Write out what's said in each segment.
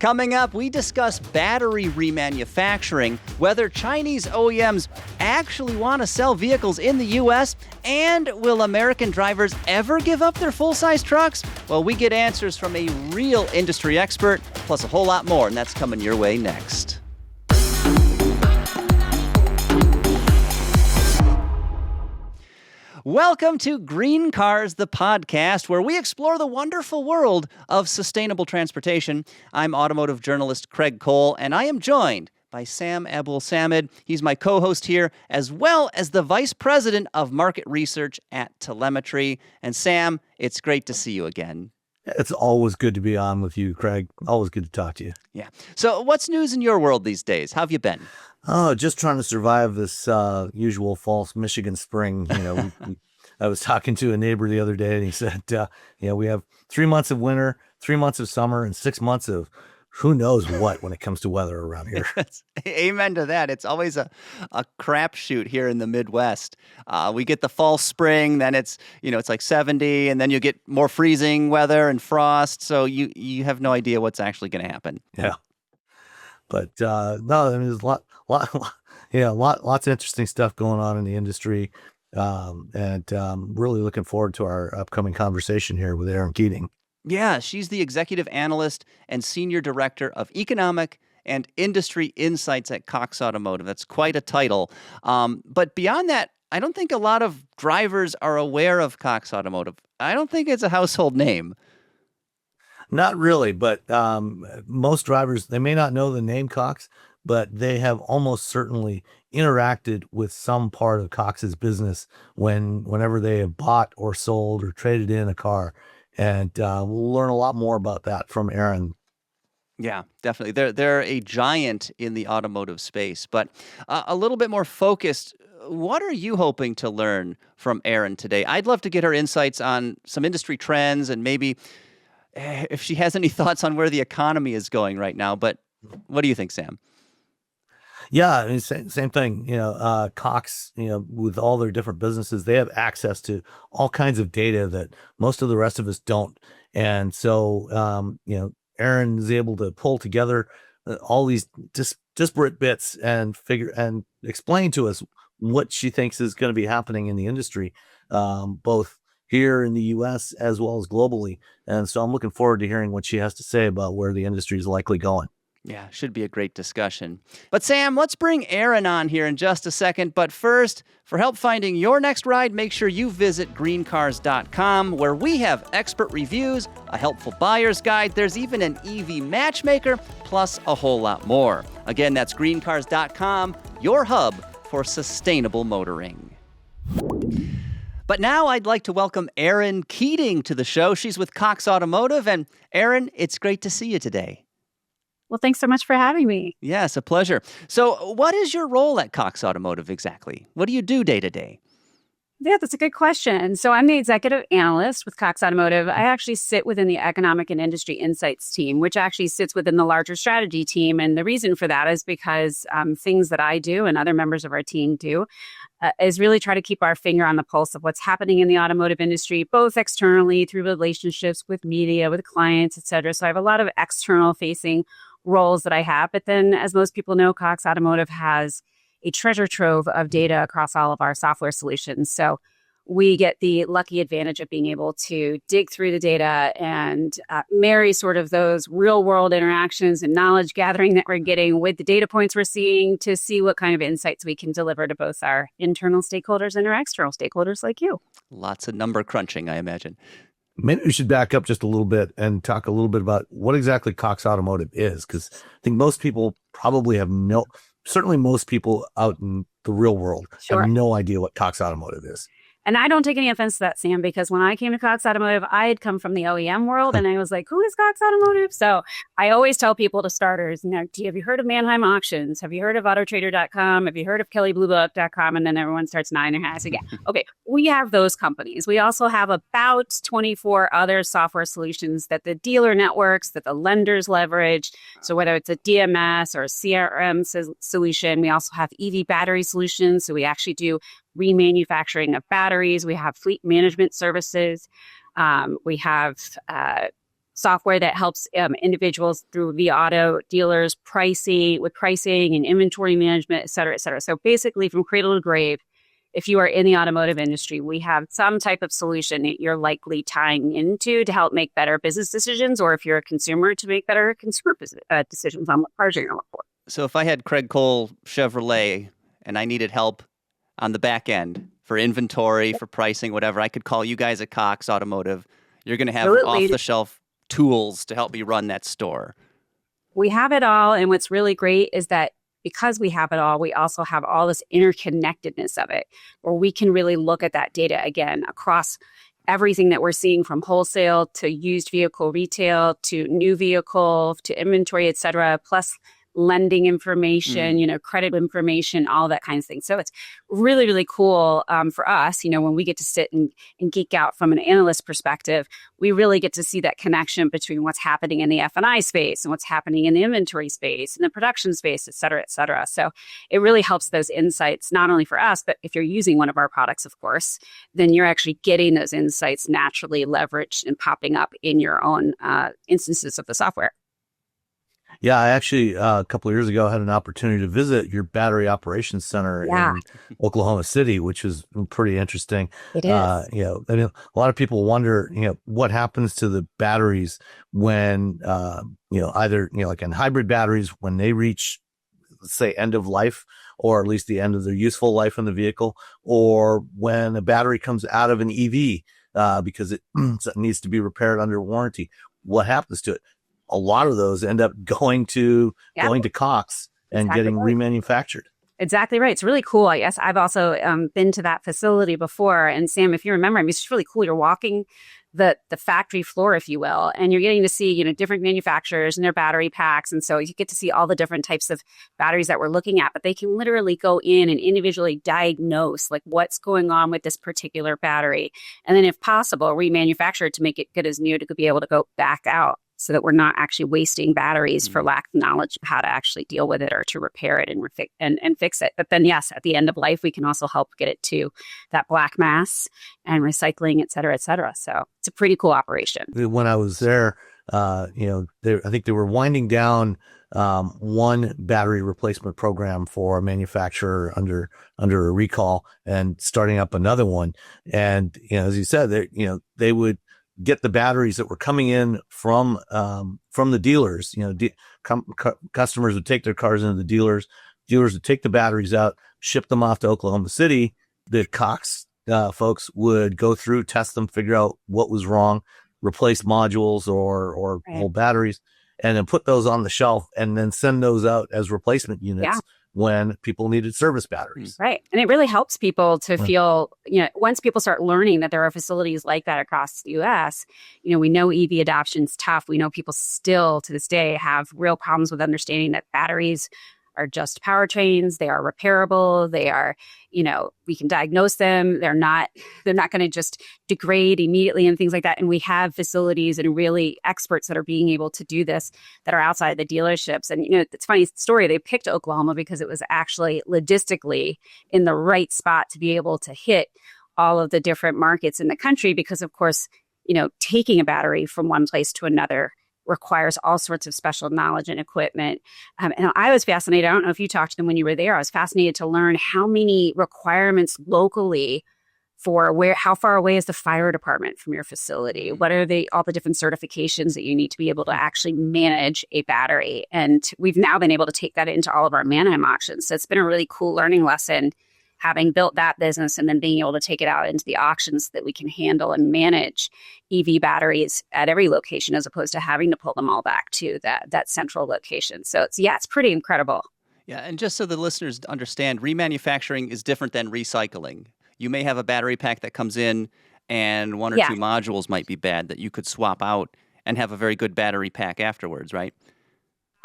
Coming up, we discuss battery remanufacturing, whether Chinese OEMs actually want to sell vehicles in the U.S., and will American drivers ever give up their full-size trucks? Well, we get answers from a real industry expert, plus a whole lot more, and that's coming your way next. Welcome to GreenCars, the podcast, where we explore the wonderful world of sustainable transportation. I'm automotive journalist Craig Cole, and I am joined by Sam Abuelsamid. He's my co-host here, as well as the Vice President of Market Research at Telemetry. And Sam, it's great to see you again. It's always good to be on with you, Craig. Always good to talk to you. Yeah. So what's news in your world these days? How have you been? Oh, just trying to survive this usual false Michigan spring. I was talking to a neighbor the other day, and he said, we have 3 months of winter, 3 months of summer, and 6 months of who knows what when it comes to weather around here. Amen to that. It's always a crapshoot here in the Midwest. We get the fall spring, then it's like 70, and then you get more freezing weather and frost. So you have no idea what's actually going to happen. Yeah. But no, I mean, there's lots of interesting stuff going on in the industry. And really looking forward to our upcoming conversation here with Erin Keating. Yeah, she's the executive analyst and senior director of economic and industry insights at Cox Automotive. That's quite a title. But beyond that, I don't think a lot of drivers are aware of Cox Automotive. I don't think it's a household name. Not really, but most drivers, they may not know the name Cox, but they have almost certainly interacted with some part of Cox's business whenever they have bought or sold or traded in a car. And we'll learn a lot more about that from Erin. Yeah, definitely. They're a giant in the automotive space, but a little bit more focused. What are you hoping to learn from Erin today? I'd love to get her insights on some industry trends and maybe if she has any thoughts on where the economy is going right now. But what do you think, Sam? Yeah, I mean, same thing. Cox, with all their different businesses, they have access to all kinds of data that most of the rest of us don't. And so, Erin is able to pull together all these disparate bits and explain to us what she thinks is going to be happening in the industry, both here in the U.S. as well as globally. And so I'm looking forward to hearing what she has to say about where the industry is likely going. Yeah, should be a great discussion. But Sam, let's bring Erin on here in just a second. But first, for help finding your next ride, make sure you visit GreenCars.com, where we have expert reviews, a helpful buyer's guide, there's even an EV matchmaker, plus a whole lot more. Again, that's GreenCars.com, your hub for sustainable motoring. But now I'd like to welcome Erin Keating to the show. She's with Cox Automotive. And Erin, it's great to see you today. Well, thanks so much for having me. Yes, a pleasure. So what is your role at Cox Automotive exactly? What do you do day to day? Yeah, that's a good question. So I'm the executive analyst with Cox Automotive. I actually sit within the economic and industry insights team, which actually sits within the larger strategy team. And the reason for that is because things that I do and other members of our team do is really try to keep our finger on the pulse of what's happening in the automotive industry, both externally through relationships with media, with clients, et cetera. So I have a lot of external facing roles that I have. But then, as most people know, Cox Automotive has a treasure trove of data across all of our software solutions. So we get the lucky advantage of being able to dig through the data and marry sort of those real world interactions and knowledge gathering that we're getting with the data points we're seeing to see what kind of insights we can deliver to both our internal stakeholders and our external stakeholders like you. Lots of number crunching, I imagine. Maybe we should back up just a little bit and talk a little bit about what exactly Cox Automotive is, because I think most people probably certainly most people out in the real world have no idea what Cox Automotive is. And I don't take any offense to that, Sam, because when I came to Cox Automotive, I had come from the OEM world and I was like, who is Cox Automotive? So I always tell people to starters, have you heard of Manheim Auctions? Have you heard of AutoTrader.com? Have you heard of KelleyBlueBook.com? And then everyone starts nodding their heads again. Okay, we have those companies. We also have about 24 other software solutions that the dealer networks, that the lenders leverage. So whether it's a DMS or a CRM solution, we also have EV battery solutions. So we actually do remanufacturing of batteries. We have fleet management services. We have software that helps individuals through the auto dealers pricing and inventory management, et cetera, et cetera. So basically from cradle to grave, if you are in the automotive industry, we have some type of solution that you're likely tying into to help make better business decisions, or if you're a consumer, to make better consumer decisions on what cars you're going to look for. So if I had Craig Cole Chevrolet and I needed help on the back end for inventory, for pricing, whatever, I could call you guys at Cox Automotive. You're going to have off-the-shelf tools to help me run that store. We have it all. And what's really great is that because we have it all, we also have all this interconnectedness of it, where we can really look at that data again across everything that we're seeing, from wholesale to used vehicle retail to new vehicle to inventory, et cetera, plus lending information, credit information, all that kind of thing. So it's really, really cool for us, when we get to sit and geek out from an analyst perspective. We really get to see that connection between what's happening in the F&I space and what's happening in the inventory space and the production space, et cetera, et cetera. So it really helps those insights, not only for us, but if you're using one of our products, of course, then you're actually getting those insights naturally leveraged and popping up in your own instances of the software. Yeah, I actually, a couple of years ago, had an opportunity to visit your battery operations center in Oklahoma City, which was pretty interesting. It is. I mean, a lot of people wonder, what happens to the batteries when, either, like in hybrid batteries, when they reach, let's say, end of life, or at least the end of their useful life in the vehicle, or when a battery comes out of an EV because it needs to be repaired under warranty. What happens to it? A lot of those end up going to Cox and getting remanufactured. Exactly right. It's really cool. I guess I've also been to that facility before. And Sam, if you remember, it's just really cool. You're walking the factory floor, if you will, and you're getting to see, different manufacturers and their battery packs. And so you get to see all the different types of batteries that we're looking at, but they can literally go in and individually diagnose like what's going on with this particular battery. And then if possible, remanufacture it to make it good as new to be able to go back out, so that we're not actually wasting batteries for lack of knowledge of how to actually deal with it or to repair it and fix it. But then, yes, at the end of life, we can also help get it to that black mass and recycling, et cetera, et cetera. So it's a pretty cool operation. When I was there, I think they were winding down one battery replacement program for a manufacturer under a recall and starting up another one. And, as you said, they would get the batteries that were coming in from the dealers. Customers would take their cars into the dealers. Dealers would take the batteries out, ship them off to Oklahoma City. The Cox folks would go through, test them, figure out what was wrong, replace modules or whole batteries, and then put those on the shelf and then send those out as replacement units when people needed service batteries. Right. And it really helps people to feel, once people start learning that there are facilities like that across the U.S., we know EV adoption's tough. We know people still to this day have real problems with understanding that batteries are just powertrains. They are repairable. They are, we can diagnose them. They're not going to just degrade immediately and things like that. And we have facilities and really experts that are being able to do this that are outside the dealerships. And, it's a funny story. They picked Oklahoma because it was actually logistically in the right spot to be able to hit all of the different markets in the country. Because of course, taking a battery from one place to another requires all sorts of special knowledge and equipment. And I was fascinated. I don't know if you talked to them when you were there. I was fascinated to learn how many requirements locally for how far away is the fire department from your facility? What are all the different certifications that you need to be able to actually manage a battery? And we've now been able to take that into all of our Manheim auctions. So it's been a really cool learning lesson, having built that business and then being able to take it out into the auctions, that we can handle and manage EV batteries at every location as opposed to having to pull them all back to that central location. So it's pretty incredible. Yeah, and just so the listeners understand, remanufacturing is different than recycling. You may have a battery pack that comes in and one or two modules might be bad that you could swap out and have a very good battery pack afterwards, right?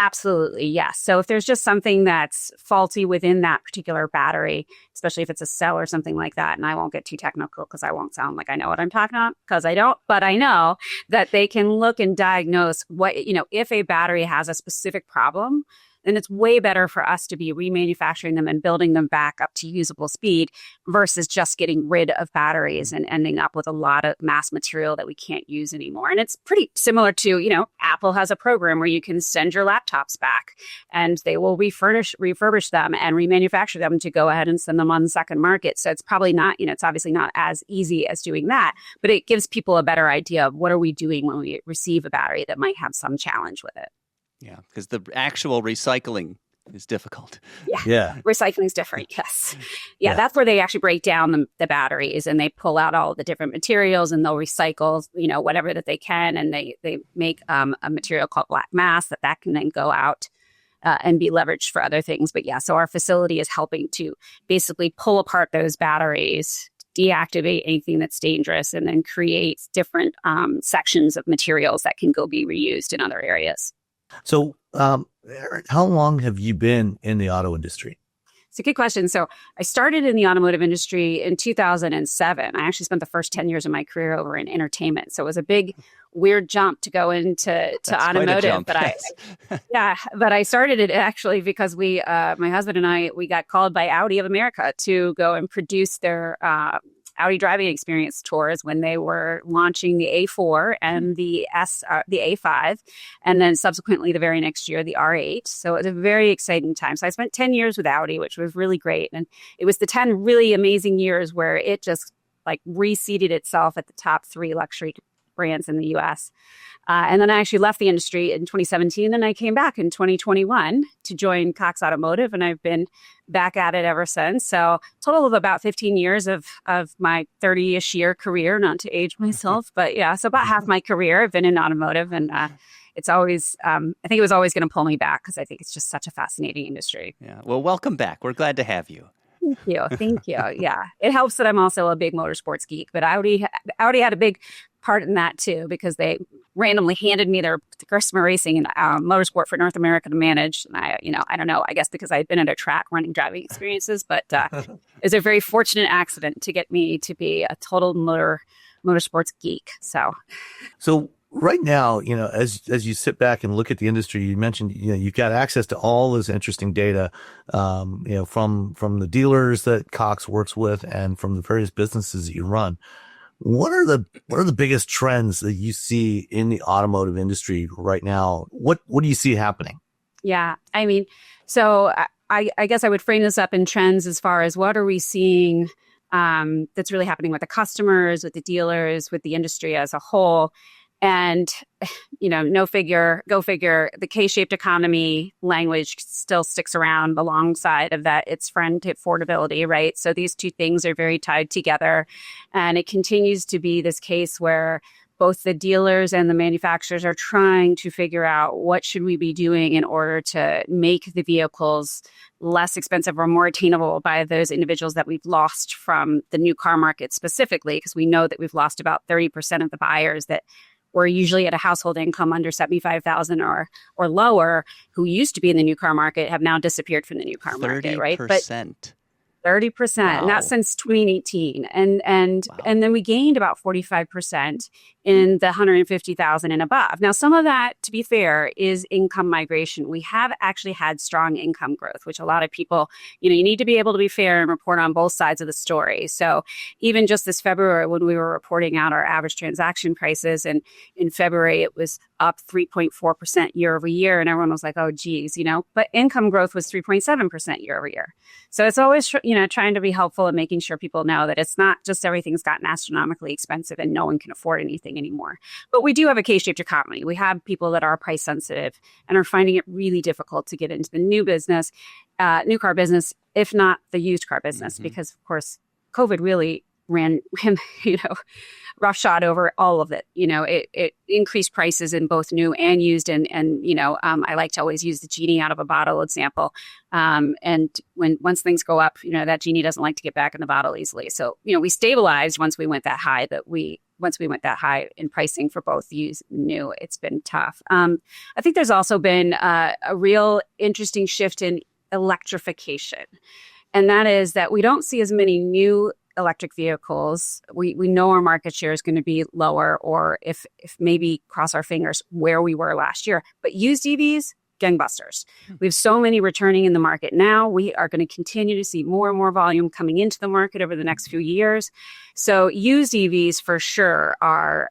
Absolutely, yes. So if there's just something that's faulty within that particular battery, especially if it's a cell or something like that, and I won't get too technical because I won't sound like I know what I'm talking about, because I don't, but I know that they can look and diagnose what, if a battery has a specific problem, then it's way better for us to be remanufacturing them and building them back up to usable speed versus just getting rid of batteries and ending up with a lot of mass material that we can't use anymore. And it's pretty similar to, Apple has a program where you can send your laptops back and they will refurbish them and remanufacture them to go ahead and send them on the second market. So it's probably not, it's obviously not as easy as doing that, but it gives people a better idea of what are we doing when we receive a battery that might have some challenge with it. Yeah, because the actual recycling is difficult. Yeah. Recycling is different. Yes. Yeah. That's where they actually break down the batteries and they pull out all the different materials and they'll recycle, whatever that they can. And they make a material called black mass that can then go out and be leveraged for other things. But so our facility is helping to basically pull apart those batteries, deactivate anything that's dangerous, and then create different sections of materials that can go be reused in other areas. So, Erin, how long have you been in the auto industry? It's a good question. So I started in the automotive industry in 2007. I actually spent the first 10 years of my career over in entertainment. So it was a big, weird jump to go into automotive. But I started it actually because my husband and I, we got called by Audi of America to go and produce their Audi driving experience tours when they were launching the A4 and the A5, and then subsequently the very next year, the R8. So it was a very exciting time. So I spent 10 years with Audi, which was really great. And it was the 10 really amazing years where it just reseated itself at the top 3 luxury brands in the US. And then I actually left the industry in 2017, and I came back in 2021 to join Cox Automotive, and I've been back at it ever since. So total of about 15 years of my 30-ish year career, not to age myself, but so about half my career I've been in automotive, and it's always, I think it was always going to pull me back because I think it's just such a fascinating industry. Yeah. Well, welcome back. We're glad to have you. Thank you. Yeah. It helps that I'm also a big motorsports geek, but Audi had a big part in that too, because they randomly handed me their customer racing and motorsport for North America to manage. And I don't know, I guess because I'd been at a track running driving experiences, but it's a very fortunate accident to get me to be a total motorsports geek. So right now, as you sit back and look at the industry, you mentioned, you've got access to all this interesting data, from the dealers that Cox works with and from the various businesses that you run. What are the biggest trends that you see in the automotive industry right now? What do you see happening? Yeah, I mean, so I guess I would frame this up in trends as far as what are we seeing that's really happening with the customers, with the dealers, with the industry as a whole. And, go figure, the K-shaped economy language still sticks around alongside of that, its friend to affordability, right? So these two things are very tied together. And it continues to be this case where both the dealers and the manufacturers are trying to figure out what should we be doing in order to make the vehicles less expensive or more attainable by those individuals that we've lost from the new car market specifically, because we know that we've lost about 30% of the buyers that were usually at a household income under $75,000 or lower, who used to be in the new car market, have now disappeared from the new car market, right? 30%. 30%, wow. And that's since 2018. And then we gained about 45% in the 150,000 and above. Now, some of that, to be fair, is income migration. We have actually had strong income growth, which a lot of people, you need to be able to be fair and report on both sides of the story. So even just this February, when we were reporting out our average transaction prices, and in February, it was up 3.4% year over year. And everyone was like, oh, geez, but income growth was 3.7% year over year. So it's always, trying to be helpful and making sure people know that it's not just everything's gotten astronomically expensive and no one can afford anything anymore. But we do have a K-shaped economy. We have people that are price sensitive and are finding it really difficult to get into the new car business, if not the used car business, because of course, COVID really ran roughshod over all of it. It increased prices in both new and used. And I like to always use the genie out of a bottle example. And once things go up, that genie doesn't like to get back in the bottle easily. So, we stabilized once we went that high, once we went that high in pricing for both used and new, it's been tough. I think there's also been a real interesting shift in electrification. And that is that we don't see as many new electric vehicles. We know our market share is going to be lower, or if maybe cross our fingers where we were last year. But used EVs, gangbusters. We have so many returning in the market now. We are going to continue to see more and more volume coming into the market over the next few years. So used EVs for sure are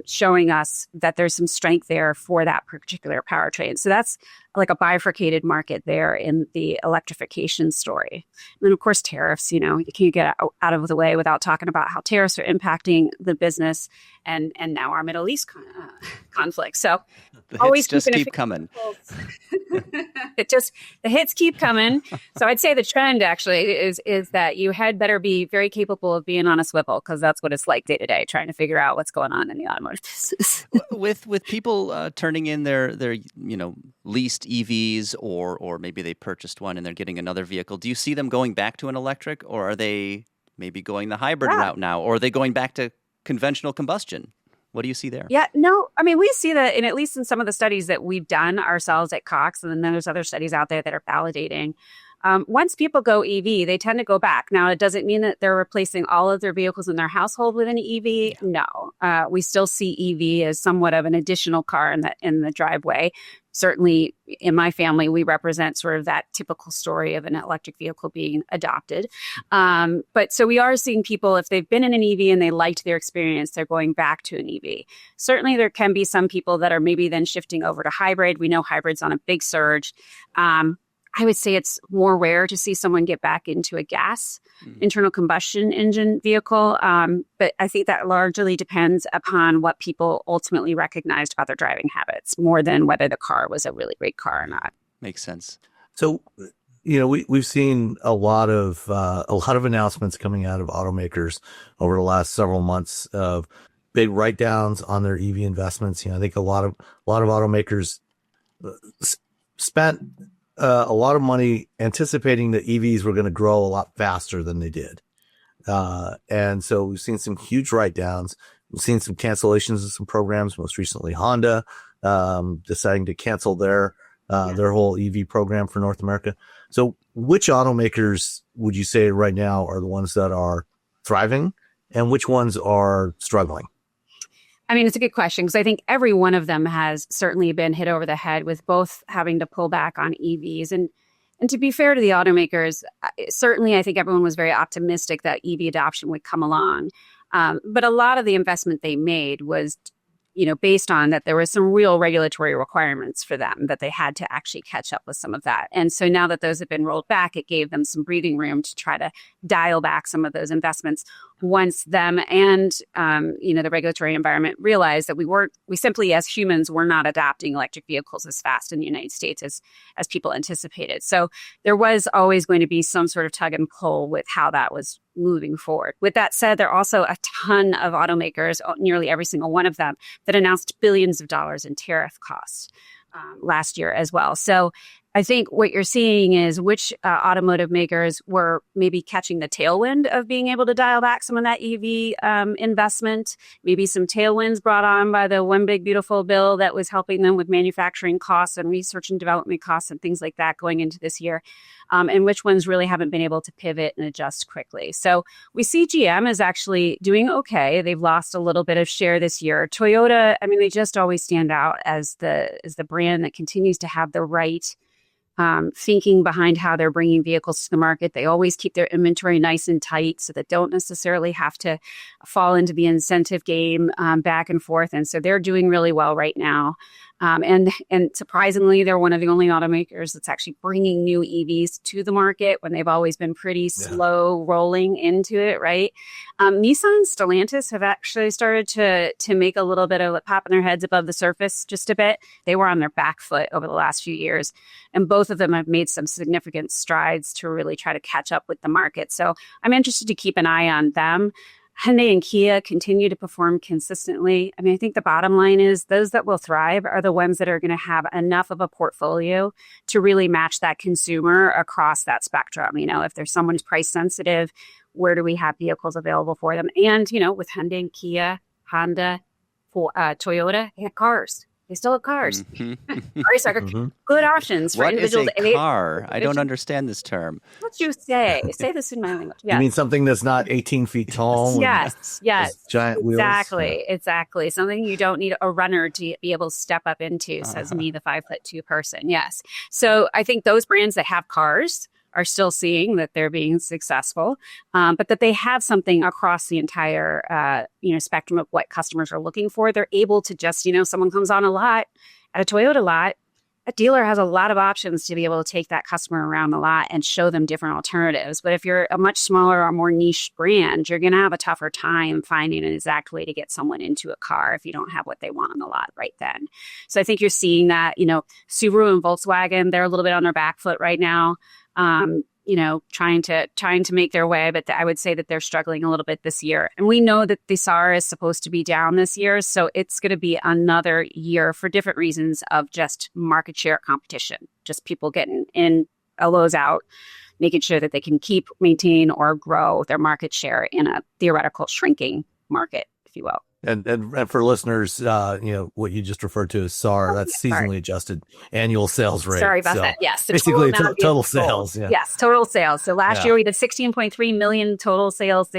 showing us that there's some strength there for that particular powertrain. So that's like a bifurcated market there in the electrification story. And then, of course, tariffs, you can't get out of the way without talking about how tariffs are impacting the business and now our Middle East conflict. So the always hits just keep coming. The hits keep coming. So I'd say the trend actually is that you had better be very capable of being on a swivel, because that's what it's like day to day, trying to figure out what's going on in the automotive business. With people turning in their leased EVs, or maybe they purchased one and they're getting another vehicle, do you see them going back to an electric, or are they maybe going the hybrid route now, or are they going back to conventional combustion? What do you see there? Yeah, no, I mean, we see that at least in some of the studies that we've done ourselves at Cox, and then there's other studies out there that are validating. Once people go EV, they tend to go back. Now, it doesn't mean that they're replacing all of their vehicles in their household with an EV. No, we still see EV as somewhat of an additional car in the driveway. Certainly, in my family, we represent sort of that typical story of an electric vehicle being adopted. But so we are seeing people, if they've been in an EV and they liked their experience, they're going back to an EV. Certainly, there can be some people that are maybe then shifting over to hybrid. We know hybrid's on a big surge. I would say it's more rare to see someone get back into a gas internal combustion engine vehicle. But I think that largely depends upon what people ultimately recognized about their driving habits, more than whether the car was a really great car or not. Makes sense. So, we've seen a lot of announcements coming out of automakers over the last several months of big write-downs on their EV investments. I think a lot of automakers spent a lot of money anticipating that EVs were going to grow a lot faster than they did. And so we've seen some huge write-downs. We've seen some cancellations of some programs, most recently Honda deciding to cancel their whole EV program for North America. So which automakers would you say right now are the ones that are thriving, and which ones are struggling? I mean, it's a good question, because I think every one of them has certainly been hit over the head with both having to pull back on EVs. And to be fair to the automakers, certainly I think everyone was very optimistic that EV adoption would come along. But a lot of the investment they made was, based on that there was some real regulatory requirements for them that they had to actually catch up with some of that. And so now that those have been rolled back, it gave them some breathing room to try to dial back some of those investments once them and, the regulatory environment realized that we simply as humans were not adopting electric vehicles as fast in the United States as people anticipated. So there was always going to be some sort of tug and pull with how that was moving forward. With that said, there are also a ton of automakers, nearly every single one of them, that announced billions of dollars in tariff costs last year as well. So I think what you're seeing is which automotive makers were maybe catching the tailwind of being able to dial back some of that EV investment, maybe some tailwinds brought on by the One Big Beautiful Bill that was helping them with manufacturing costs and research and development costs and things like that going into this year, and which ones really haven't been able to pivot and adjust quickly. So we see GM is actually doing okay. They've lost a little bit of share this year. Toyota, I mean, they just always stand out as the brand that continues to have the right thinking behind how they're bringing vehicles to the market. They always keep their inventory nice and tight so they don't necessarily have to fall into the incentive game back and forth. And so they're doing really well right now. And surprisingly, they're one of the only automakers that's actually bringing new EVs to the market when they've always been pretty slow rolling into it, right? Nissan and Stellantis have actually started to make a little bit of popping their heads above the surface just a bit. They were on their back foot over the last few years, and both of them have made some significant strides to really try to catch up with the market. So I'm interested to keep an eye on them. Hyundai and Kia continue to perform consistently. I mean, I think the bottom line is those that will thrive are the ones that are going to have enough of a portfolio to really match that consumer across that spectrum. If there's someone who's price sensitive, where do we have vehicles available for them? And, with Hyundai and Kia, Honda, Toyota, and cars. They still have cars. Mm-hmm. Cars are good options for What is individuals. a car? I don't understand this term. What you say? Say this in my language. You mean something that's not 18 feet tall? Yes. Giant wheels? Exactly. Something you don't need a runner to be able to step up into, says me, the 5'2" person. Yes. So I think those brands that have cars are still seeing that they're being successful, but that they have something across the entire, spectrum of what customers are looking for. They're able to just, someone comes on a lot at a Toyota lot, a dealer has a lot of options to be able to take that customer around the lot and show them different alternatives. But if you're a much smaller or more niche brand, you're going to have a tougher time finding an exact way to get someone into a car if you don't have what they want on the lot right then. So I think you're seeing that, Subaru and Volkswagen, they're a little bit on their back foot right now. Trying to make their way, but I would say that they're struggling a little bit this year. And we know that the SAR is supposed to be down this year, so it's going to be another year for different reasons of just market share competition, just people getting in, elbows out, making sure that they can keep, maintain, or grow their market share in a theoretical shrinking market, if you will. And for listeners, what you just referred to as SAR, that's seasonally adjusted annual sales rate. Sorry about that. Yes. Basically total sales. Yeah. Yes. Total sales. So last year we did 16.3 million total sales.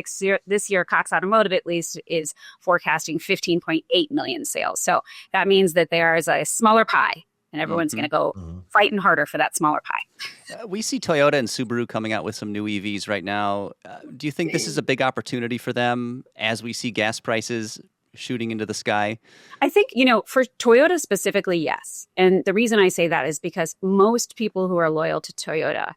This year, Cox Automotive at least is forecasting 15.8 million sales. So that means that there is a smaller pie and everyone's going to go fighting harder for that smaller pie. We see Toyota and Subaru coming out with some new EVs right now. Do you think this is a big opportunity for them as we see gas prices shooting into the sky? I think, for Toyota specifically, yes. And the reason I say that is because most people who are loyal to Toyota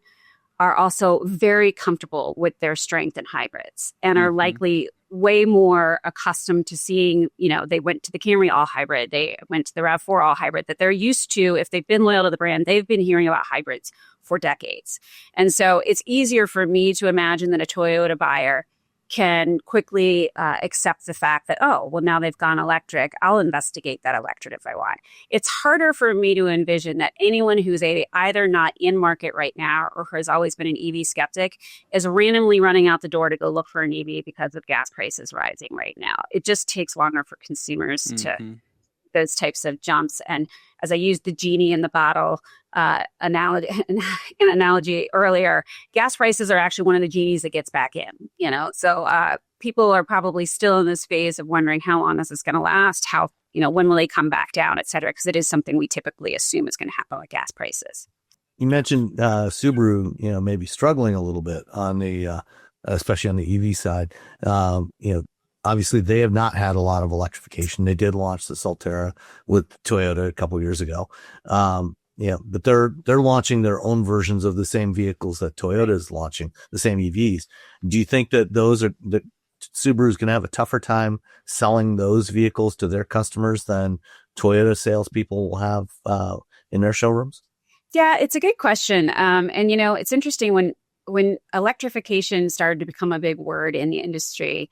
are also very comfortable with their strength in hybrids and are likely way more accustomed to seeing, they went to the Camry all hybrid, they went to the RAV4 all hybrid, that they're used to. If they've been loyal to the brand, they've been hearing about hybrids for decades. And so it's easier for me to imagine that a Toyota buyer can quickly accept the fact that, now they've gone electric, I'll investigate that electric if I want. It's harder for me to envision that anyone who's either not in market right now or has always been an EV skeptic is randomly running out the door to go look for an EV because of gas prices rising right now. It just takes longer for consumers to those types of jumps. And as I used the genie in the bottle analogy earlier, gas prices are actually one of the genies that gets back in, So people are probably still in this phase of wondering how long this is going to last, how, when will they come back down, et cetera, because it is something we typically assume is going to happen with gas prices. You mentioned Subaru, maybe struggling a little bit on the, especially on the EV side. Obviously, they have not had a lot of electrification. They did launch the Solterra with Toyota a couple years ago. But they're launching their own versions of the same vehicles that Toyota is launching, the same EVs. Do you think that that Subaru's going to have a tougher time selling those vehicles to their customers than Toyota salespeople will have in their showrooms? Yeah, it's a good question. And it's interesting when electrification started to become a big word in the industry.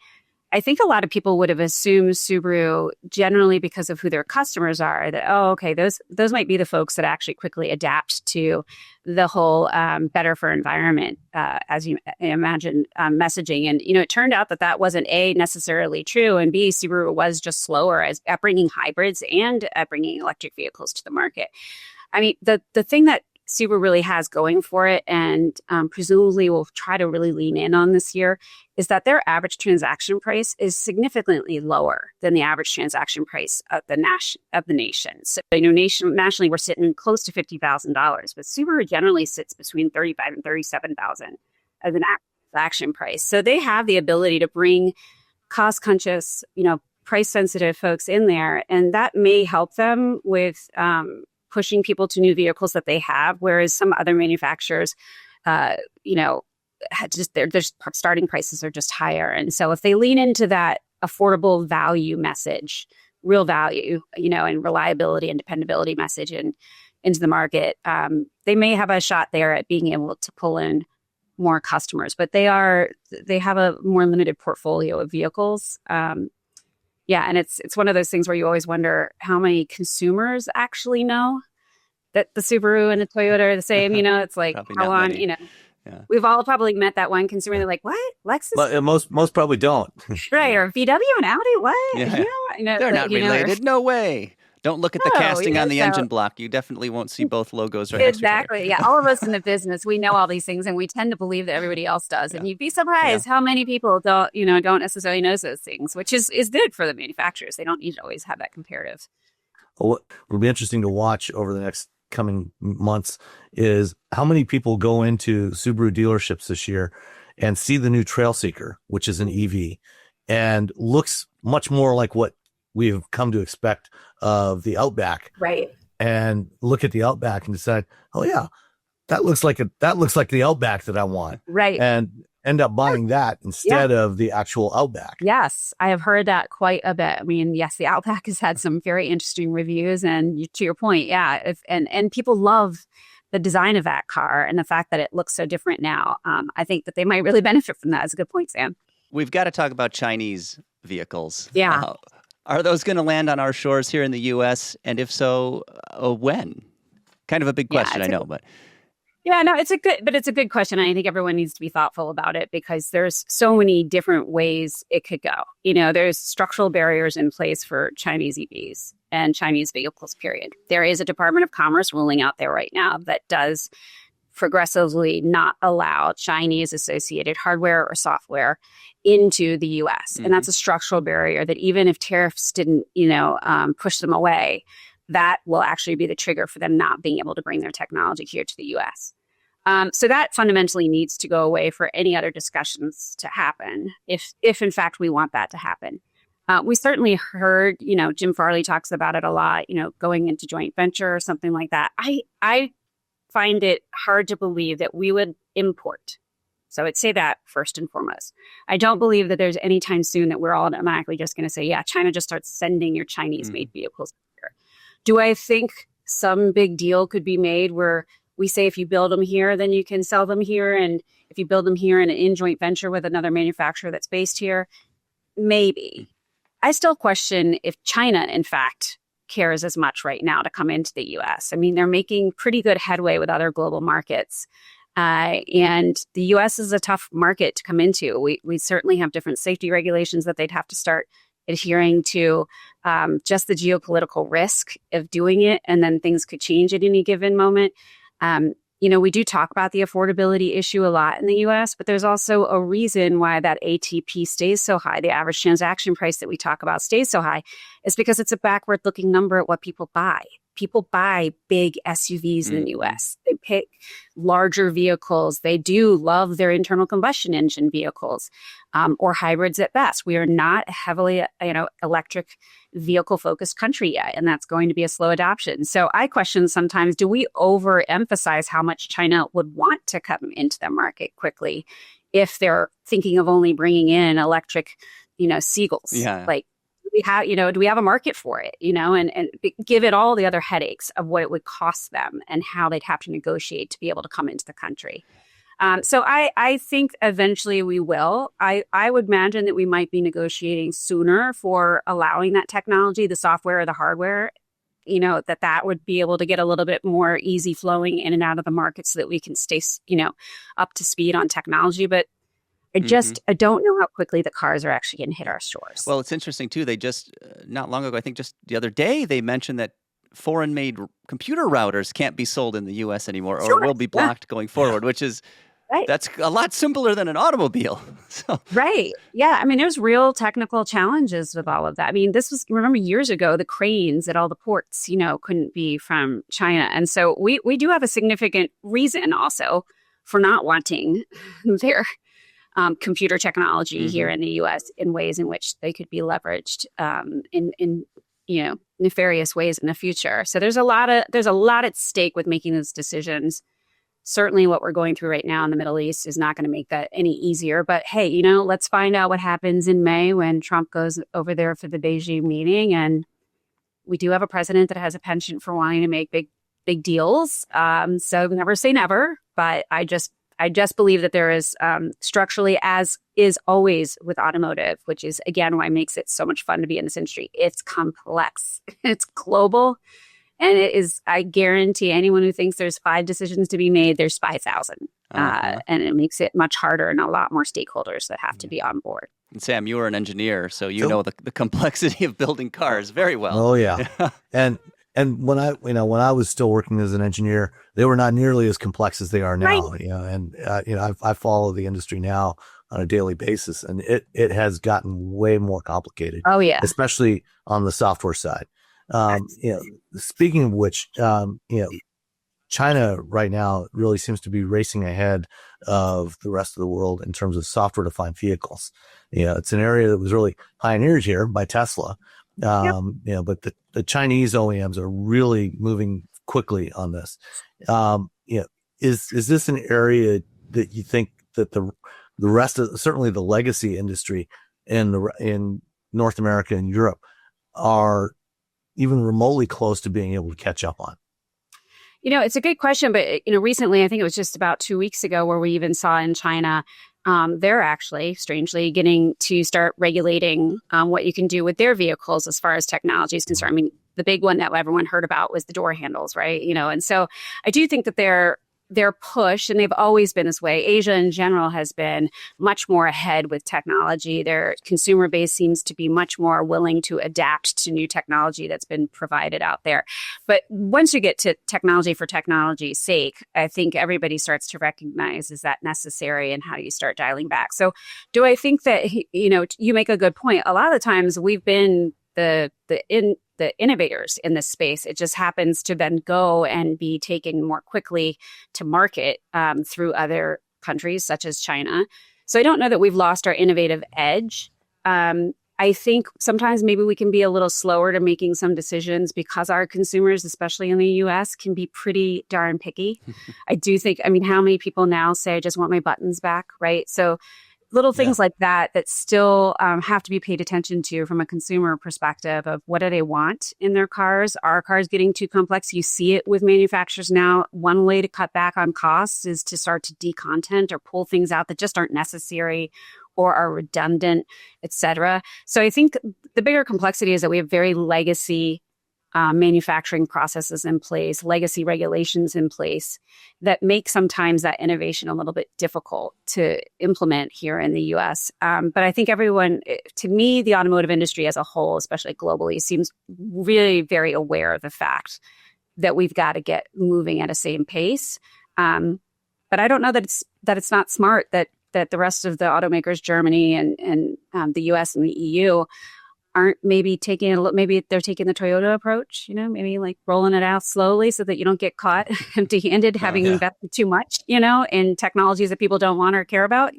I think a lot of people would have assumed Subaru, generally because of who their customers are, that, those might be the folks that actually quickly adapt to the whole better for environment, as you imagine, messaging. And, it turned out that wasn't A, necessarily true, and B, Subaru was just slower at bringing hybrids and at bringing electric vehicles to the market. I mean, the thing that Subaru really has going for it, and presumably will try to really lean in on this year, is that their average transaction price is significantly lower than the average transaction price of the nation. So, nationally, we're sitting close to $50,000, but Subaru generally sits between $35,000 and $37,000 as an transaction price. So they have the ability to bring cost-conscious, price-sensitive folks in there, and that may help them with pushing people to new vehicles that they have, whereas some other manufacturers, their starting prices are just higher. And so if they lean into that affordable value message, real value, and reliability and dependability message into the market, they may have a shot there at being able to pull in more customers. But they have a more limited portfolio of vehicles. And it's one of those things where you always wonder how many consumers actually know that the Subaru and the Toyota are the same. It's like how long, Yeah. We've all probably met that one consumer. They're like, "What, Lexus?" But most probably don't. Right, or VW and Audi. What? Yeah. They're not related. No way. Don't look at the No, casting on the so- engine block. You definitely won't see both logos right next to each other. Exactly. Yeah. All of us in the business, we know all these things and we tend to believe that everybody else does. And you'd be surprised how many people don't necessarily know those things, which is good for the manufacturers. They don't need to always have that comparative. What will be interesting to watch over the next coming months is how many people go into Subaru dealerships this year and see the new Trailseeker, which is an EV, and looks much more like what we've come to expect of the Outback. Right. And look at the Outback and decide, oh yeah, that looks like the Outback that I want. Right. And end up buying that instead of the actual Outback. Yes, I have heard that quite a bit. I mean, yes, the Outback has had some very interesting reviews, and to your point, and people love the design of that car and the fact that it looks so different now. I think that they might really benefit from that. That's a good point, Sam. We've got to talk about Chinese vehicles. Yeah. Are those going to land on our shores here in the U.S.? And if so, when? Kind of a big question, I know, but... Yeah, no, it's a good question. I think everyone needs to be thoughtful about it because there's so many different ways it could go. There's structural barriers in place for Chinese EVs and Chinese vehicles, period. There is a Department of Commerce ruling out there right now that does progressively not allow Chinese associated hardware or software into the U.S. And that's a structural barrier that even if tariffs didn't, push them away, that will actually be the trigger for them not being able to bring their technology here to the U.S. So that fundamentally needs to go away for any other discussions to happen, if in fact we want that to happen. We certainly heard, Jim Farley talks about it a lot, going into joint venture or something like that. I find it hard to believe that we would import. So I'd say that first and foremost. I don't believe that there's any time soon that we're automatically just going to say, yeah, China just starts sending your Chinese-made vehicles here. Do I think some big deal could be made where we say if you build them here, then you can sell them here? And if you build them here in joint venture with another manufacturer that's based here, maybe. I still question if China, in fact, cares as much right now to come into the U.S. I mean, they're making pretty good headway with other global markets. And the U.S. is a tough market to come into. We certainly have different safety regulations that they'd have to start adhering to, just the geopolitical risk of doing it. And then things could change at any given moment. We do talk about the affordability issue a lot in the U.S., but there's also a reason why that ATP stays so high. The average transaction price that we talk about stays so high is because it's a backward-looking number at what people buy. People buy big SUVs in the U.S. They pick larger vehicles. They do love their internal combustion engine vehicles, or hybrids at best. We are not a heavily, electric vehicle-focused country yet, and that's going to be a slow adoption. So I question sometimes, do we overemphasize how much China would want to come into the market quickly if they're thinking of only bringing in electric, Seagulls? Yeah. Like, do we have a market for it, and give it all the other headaches of what it would cost them and how they'd have to negotiate to be able to come into the country. So I think eventually we will. I would imagine that we might be negotiating sooner for allowing that technology, the software or the hardware, that would be able to get a little bit more easy flowing in and out of the market so that we can stay, up to speed on technology. But I don't know how quickly the cars are actually going to hit our stores. Well, it's interesting, too. They just, not long ago, I think just the other day, they mentioned that foreign-made computer routers can't be sold in the U.S. anymore or will be blocked going forward, which is, that's a lot simpler than an automobile. So. Right. Yeah. I mean, there's real technical challenges with all of that. I mean, remember years ago, the cranes at all the ports, couldn't be from China. And so we do have a significant reason also for not wanting their computer technology here in the U.S. in ways in which they could be leveraged in nefarious ways in the future. So there's a lot at stake with making those decisions. Certainly what we're going through right now in the Middle East is not going to make that any easier. But hey, let's find out what happens in May when Trump goes over there for the Beijing meeting. And we do have a president that has a penchant for wanting to make big deals. So never say never, but I just believe that there is structurally, as is always with automotive, which is, again, why it makes it so much fun to be in this industry. It's complex. It's global. And it is, I guarantee anyone who thinks there's 5 decisions to be made, there's 5,000. And it makes it much harder and a lot more stakeholders that have to be on board. And Sam, you were an engineer, so you know the complexity of building cars very well. Oh yeah. and when I was still working as an engineer, they were not nearly as complex as they are now. Right. And I follow the industry now on a daily basis, and it has gotten way more complicated. Oh yeah. Especially on the software side. Speaking of which, China right now really seems to be racing ahead of the rest of the world in terms of software-defined vehicles. It's an area that was really pioneered here by Tesla. But the Chinese OEMs are really moving quickly on this. Is this an area that you think that the rest of, certainly the legacy industry in North America and Europe, are even remotely close to being able to catch up on? It's a good question, but recently, I think it was just about 2 weeks ago, where we even saw in China, they're actually strangely getting to start regulating what you can do with their vehicles as far as technology is concerned. I mean, the big one that everyone heard about was the door handles, right? And so I do think that their push, and they've always been this way. Asia in general has been much more ahead with technology. Their consumer base seems to be much more willing to adapt to new technology that's been provided out there. But once you get to technology for technology's sake, I think everybody starts to recognize, is that necessary, and how do you start dialing back? So do I think that, you make a good point. A lot of the times we've been the innovators in this space. It just happens to then go and be taken more quickly to market through other countries such as China. So I don't know that we've lost our innovative edge. I think sometimes maybe we can be a little slower to making some decisions because our consumers, especially in the US, can be pretty darn picky. I do think, how many people now say, I just want my buttons back, right? So little things like that still have to be paid attention to from a consumer perspective of what do they want in their cars. Are cars getting too complex? You see it with manufacturers now. One way to cut back on costs is to start to decontent or pull things out that just aren't necessary or are redundant, et cetera. So I think the bigger complexity is that we have very legacy manufacturing processes in place, legacy regulations in place that make sometimes that innovation a little bit difficult to implement here in the US. But I think everyone, to me, the automotive industry as a whole, especially globally, seems really very aware of the fact that we've got to get moving at a same pace. But I don't know that it's not smart that the rest of the automakers, Germany and the US and the EU, aren't maybe maybe they're taking the Toyota approach, maybe like rolling it out slowly so that you don't get caught empty-handed having invested too much, in technologies that people don't want or care about,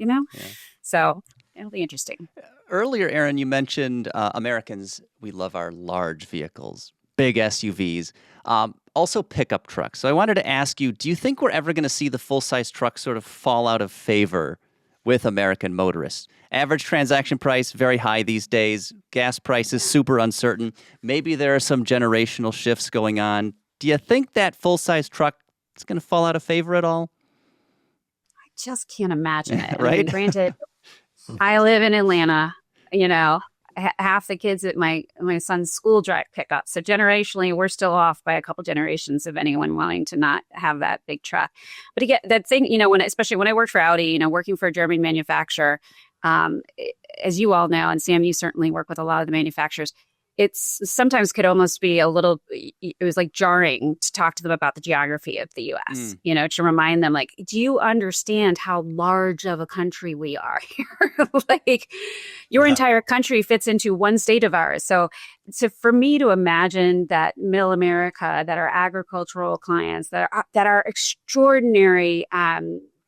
So it'll be interesting. Earlier, Erin, you mentioned Americans, we love our large vehicles, big SUVs, also pickup trucks. So I wanted to ask you, do you think we're ever going to see the full-size truck sort of fall out of favor with American motorists? Average transaction price, very high these days. Gas prices, super uncertain. Maybe there are some generational shifts going on. Do you think that full-size truck is going to fall out of favor at all? I just can't imagine it. Right? Granted, I live in Atlanta, half the kids at my son's school drive pickup. So generationally, we're still off by a couple generations of anyone wanting to not have that big truck. But again, that thing, especially when I worked for Audi, working for a German manufacturer, as you all know, and Sam, you certainly work with a lot of the manufacturers, it's sometimes could almost be it was like jarring to talk to them about the geography of the US, to remind them, like, do you understand how large of a country we are here? Like, your entire country fits into one state of ours. So for me to imagine that middle America, that are agricultural clients, that are extraordinary,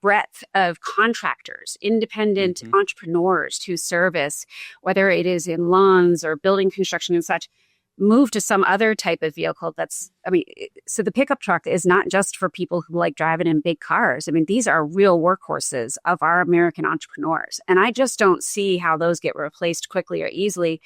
breadth of contractors, independent entrepreneurs who service, whether it is in lawns or building construction and such, move to some other type of vehicle so the pickup truck is not just for people who like driving in big cars. These are real workhorses of our American entrepreneurs. And I just don't see how those get replaced quickly or easily.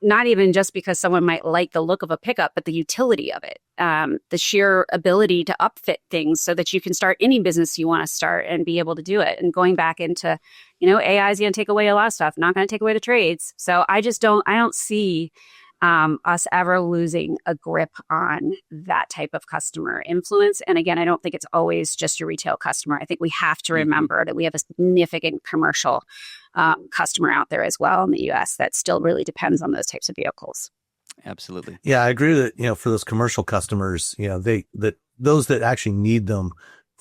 Not even just because someone might like the look of a pickup, but the utility of it, the sheer ability to upfit things so that you can start any business you want to start and be able to do it. And going back into, AI is going to take away a lot of stuff, not going to take away the trades. So I don't see us ever losing a grip on that type of customer influence. And again, I don't think it's always just your retail customer. I think we have to remember that we have a significant commercial customer out there as well in the U.S. that still really depends on those types of vehicles. Absolutely. Yeah, I agree that, for those commercial customers, those that actually need them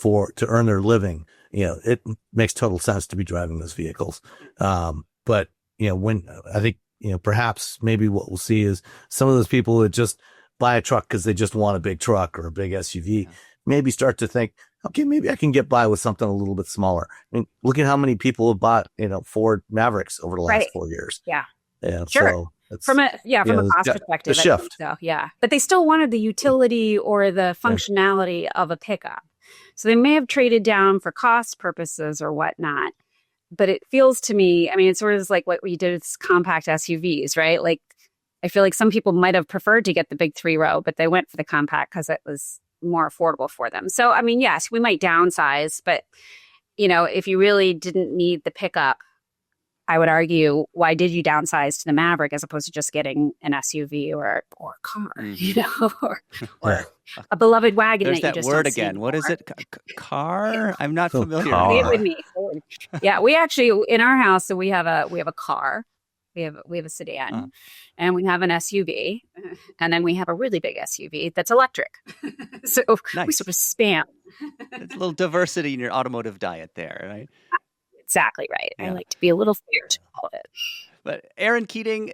to earn their living, it makes total sense to be driving those vehicles. But, when I think, perhaps maybe what we'll see is some of those people that just buy a truck because they just want a big truck or a big SUV, maybe start to think, okay, maybe I can get by with something a little bit smaller. I mean, look at how many people have bought, Ford Mavericks over the last 4 years. Yeah. Yeah. Sure. So from a cost perspective, the shift. So yeah, but they still wanted the utility or the functionality of a pickup. So they may have traded down for cost purposes or whatnot. But it feels to me, it's sort of like what we did with compact SUVs, right? Like, I feel like some people might have preferred to get the big 3-row, but they went for the compact because it was more affordable for them. So, yes, we might downsize, but, if you really didn't need the pickup, I would argue, why did you downsize to the Maverick as opposed to just getting an SUV or a car, or a beloved wagon? There's that you just word don't see again. anymore. What is it? Car? I'm not familiar. Say it with me. Yeah, we actually in our house, so we have a car, we have a sedan, and we have an SUV, and then we have a really big SUV that's electric. So we sort of spam. It's a little diversity in your automotive diet there, right? Exactly right. Yeah. I like to be a little fair to all of it. But Erin Keating,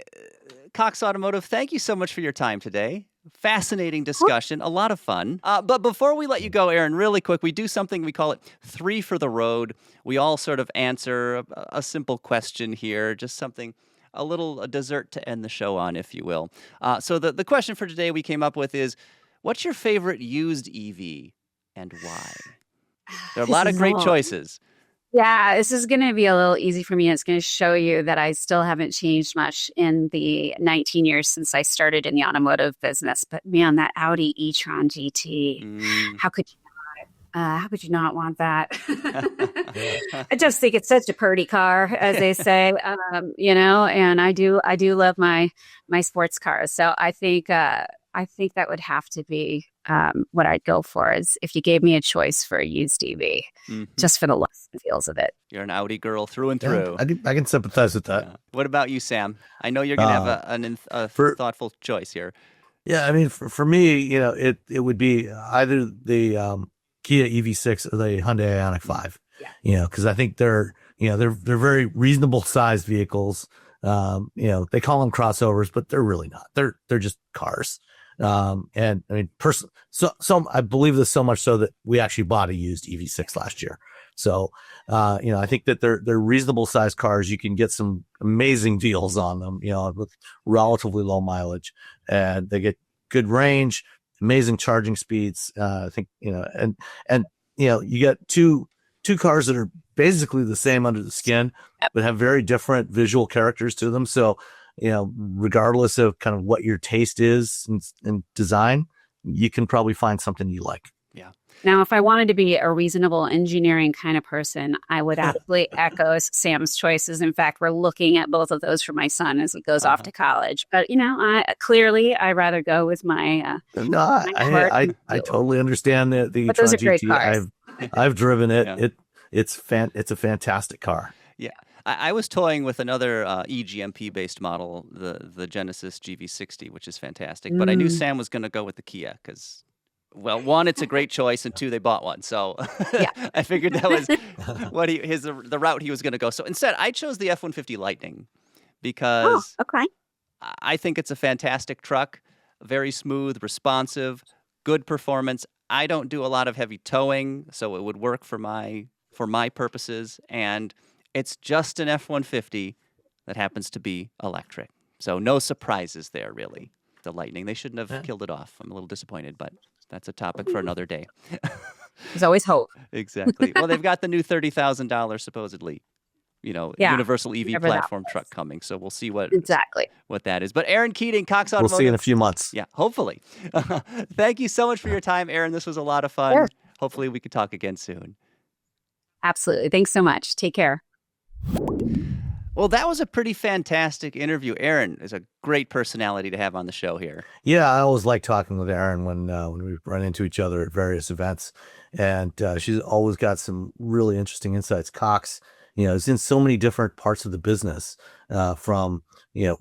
Cox Automotive, thank you so much for your time today. Fascinating discussion, a lot of fun. But before we let you go, Erin, really quick, we do something, we call it 3 for the road. We all sort of answer a simple question here, just something, a dessert to end the show on, if you will. So the question for today we came up with is, what's your favorite used EV and why? There are a lot of great choices. Yeah, this is going to be a little easy for me. It's going to show you that I still haven't changed much in the 19 years since I started in the automotive business. But man, that Audi e-tron GT, how could you not want that? I just think it's such a pretty car, as they say, and I do love my sports cars. So I think that would have to be what I'd go for is if you gave me a choice for a used EV, just for the looks and feels of it. You're an Audi girl through and through. I can sympathize with that. Yeah. What about you, Sam? I know you're going to have a thoughtful choice here. Yeah, for me, it would be either the Kia EV6 or the Hyundai Ioniq 5. Yeah. Because I think they're very reasonable sized vehicles. They call them crossovers, but they're really not. They're just cars. And so I believe this so much so that we actually bought a used EV6 last year. So, I think that they're reasonable sized cars. You can get some amazing deals on them, with relatively low mileage, and they get good range, amazing charging speeds. I think, and you get two cars that are basically the same under the skin, but have very different visual characters to them. So, regardless of kind of what your taste is in design, you can probably find something you like. Yeah. Now, if I wanted to be a reasonable engineering kind of person, I would absolutely echo Sam's choices. In fact, we're looking at both of those for my son as he goes off to college. But, I'd rather go with my I totally understand the but those are great cars. I've driven it. Yeah. It's a fantastic car. Yeah. I was toying with another eGMP-based model, the Genesis GV60, which is fantastic. But I knew Sam was going to go with the Kia because, well, one, it's a great choice, and two, they bought one. So I figured that was the route he was going to go. So instead, I chose the F-150 Lightning because I think it's a fantastic truck, very smooth, responsive, good performance. I don't do a lot of heavy towing, so it would work for my purposes, and it's just an F-150 that happens to be electric. So no surprises there, really. The Lightning, they shouldn't have killed it off. I'm a little disappointed, but that's a topic for another day. There's always hope. Exactly. Well, they've got the new $30,000 supposedly, universal EV platform truck coming. So we'll see what that is. But Erin Keating, Cox Automotive. We'll see in a few months. Yeah, hopefully. Thank you so much for your time, Erin. This was a lot of fun. Sure. Hopefully we could talk again soon. Absolutely. Thanks so much. Take care. Well, that was a pretty fantastic interview. Erin is a great personality to have on the show here. Yeah, I always like talking with Erin when we run into each other at various events, and she's always got some really interesting insights. Cox, is in so many different parts of the business, from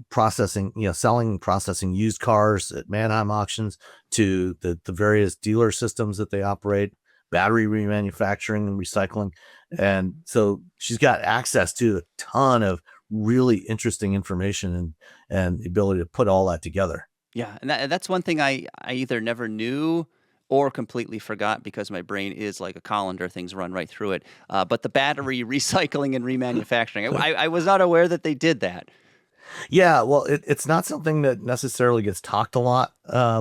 processing, selling and processing used cars at Manheim Auctions to the various dealer systems that they operate, battery remanufacturing and recycling, and so she's got access to a ton of really interesting information and the ability to put all that together. Yeah, and that's one thing I either never knew or completely forgot because my brain is like a colander; things run right through it. But the battery recycling and remanufacturing, I was not aware that they did that. Yeah, well, it's not something that necessarily gets talked a lot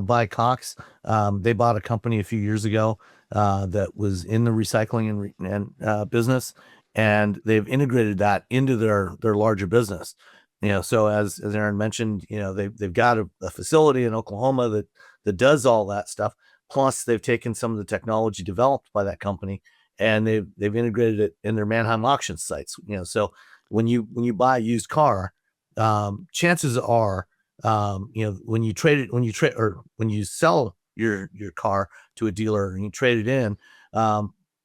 by Cox. They bought a company a few years ago that was in the recycling and business, and they've integrated that into their larger business. So as Erin mentioned, they've got a facility in Oklahoma that does all that stuff. Plus, they've taken some of the technology developed by that company and they've integrated it in their Manheim auction sites. So when you buy a used car, chances are, when you trade or when you sell your car to a dealer and you trade it in,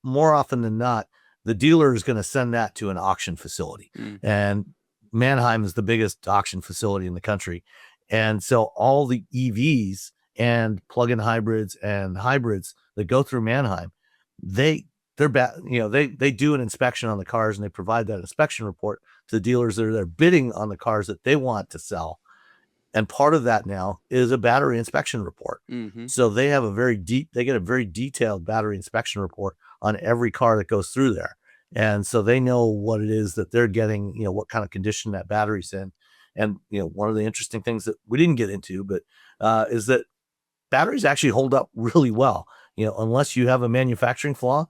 more often than not, the dealer is going to send that to an auction facility. Mm. And Manheim is the biggest auction facility in the country. And so all the EVs and plug-in hybrids and hybrids that go through Manheim, they do an inspection on the cars and they provide that inspection report to the dealers that are bidding on the cars that they want to sell. And part of that now is a battery inspection report. Mm-hmm. So they get a very detailed battery inspection report on every car that goes through there. And so they know what it is that they're getting, what kind of condition that battery's in. And, one of the interesting things that we didn't get into, but is that batteries actually hold up really well. Unless you have a manufacturing flaw,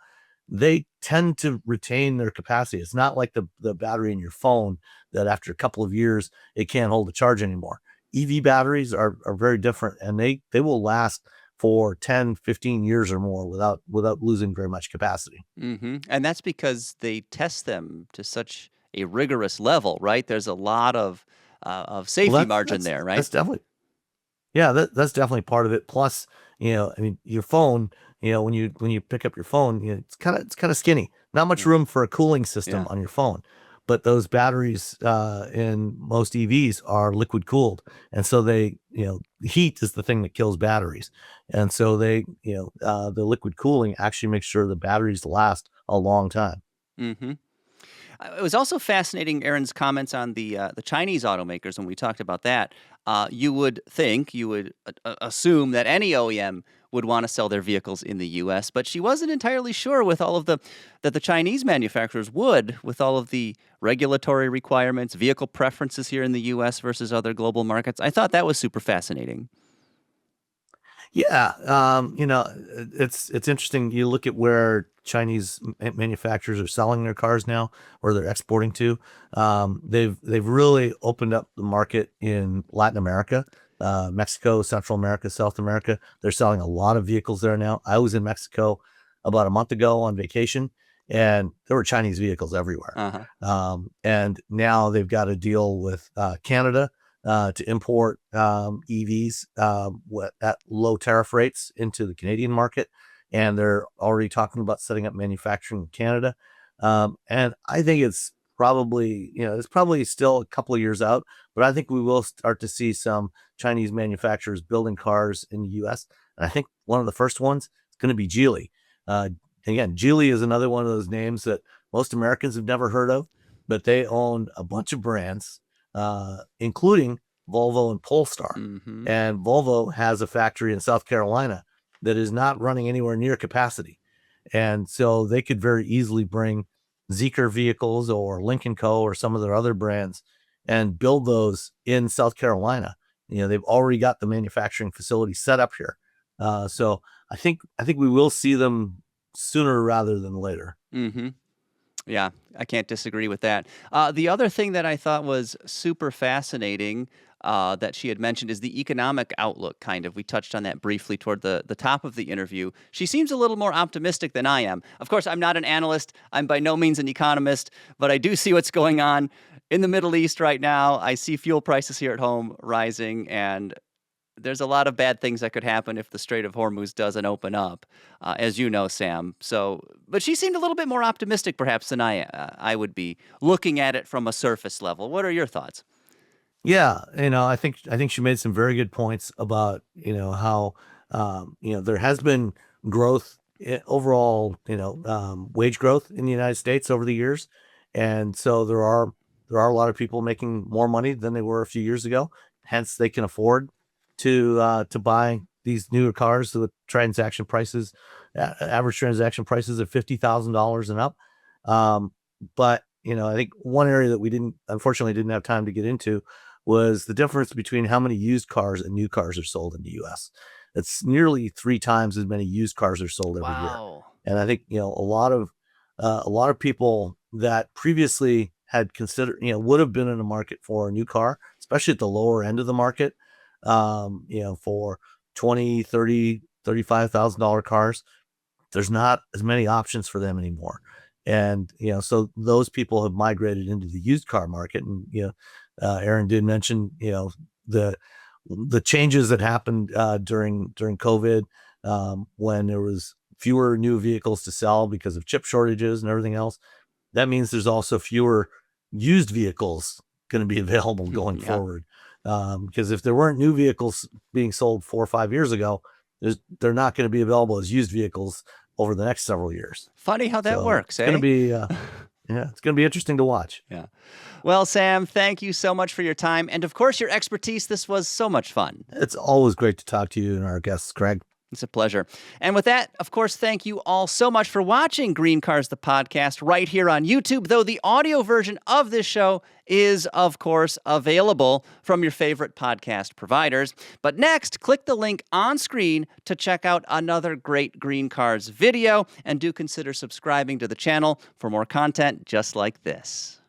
they tend to retain their capacity. It's not like the battery in your phone that after a couple of years, it can't hold a charge anymore. EV batteries are very different, and they will last for 10, 15 years or more without losing very much capacity. Mm-hmm. And that's because they test them to such a rigorous level, right? There's a lot of safety margin there, right? That's definitely, yeah, that's definitely part of it. Plus, your phone, when you pick up your phone, it's kind of skinny. Not much room for a cooling system on your phone. But those batteries in most EVs are liquid cooled, and so heat is the thing that kills batteries, and so the liquid cooling actually makes sure the batteries last a long time. Mm-hmm. It was also fascinating, Erin's comments on the Chinese automakers when we talked about that. You would assume that any OEM would want to sell their vehicles in the U.S., but she wasn't entirely sure with all of that the Chinese manufacturers would, with all of the regulatory requirements, vehicle preferences here in the U.S. versus other global markets. I thought that was super fascinating. Yeah, it's interesting. You look at where Chinese manufacturers are selling their cars now, or they're exporting to. They've really opened up the market in Latin America, Mexico, Central America, South America. They're selling a lot of vehicles there now. I was in Mexico about a month ago on vacation, and there were Chinese vehicles everywhere. And now they've got a deal with Canada to import EVs at low tariff rates into the Canadian market. And they're already talking about setting up manufacturing in Canada. And I think it's probably still a couple of years out, but I think we will start to see some Chinese manufacturers building cars in the US. And I think one of the first ones is going to be Geely. Again, Geely is another one of those names that most Americans have never heard of, but they own a bunch of brands, including Volvo and Polestar. Mm-hmm. And Volvo has a factory in South Carolina that is not running anywhere near capacity. And so they could very easily bring Zeekr vehicles or Lincoln Co. or some of their other brands and build those in South Carolina. They've already got the manufacturing facility set up here. So I think we will see them sooner rather than later. Mm-hmm. Yeah, I can't disagree with that. The other thing that I thought was super fascinating that she had mentioned is the economic outlook, kind of. We touched on that briefly toward the top of the interview. She seems a little more optimistic than I am. Of course, I'm not an analyst. I'm by no means an economist, but I do see what's going on in the Middle East right now. I see fuel prices here at home rising, and there's a lot of bad things that could happen if the Strait of Hormuz doesn't open up, as you know, Sam. So, but she seemed a little bit more optimistic, perhaps, than I would be, looking at it from a surface level. What are your thoughts? Yeah, I think she made some very good points about how there has been growth overall, wage growth in the United States over the years, and so there are a lot of people making more money than they were a few years ago. Hence, they can afford to buy these newer cars with transaction prices, average transaction prices of $50,000 and up. But I think one area that we unfortunately didn't have time to get into was the difference between how many used cars and new cars are sold in the U.S. It's nearly 3 times as many used cars are sold every year. Wow. And I think a lot of people that previously had considered would have been in a market for a new car, especially at the lower end of the market, for 20, 30, $35,000 cars. There's not as many options for them anymore. And, so those people have migrated into the used car market. And, Erin did mention, the changes that happened during COVID, when there was fewer new vehicles to sell because of chip shortages and everything else. That means there's also fewer used vehicles going to be available going forward. Because if there weren't new vehicles being sold 4 or 5 years ago, they're not going to be available as used vehicles over the next several years. Funny how that works, It's going to be, it's going to be interesting to watch. Yeah. Well, Sam, thank you so much for your time. And of course, your expertise. This was so much fun. It's always great to talk to you and our guests, Craig. It's a pleasure. And with that, of course, thank you all so much for watching Green Cars, the podcast, right here on YouTube, though the audio version of this show is, of course, available from your favorite podcast providers. But next, click the link on screen to check out another great Green Cars video, and do consider subscribing to the channel for more content just like this.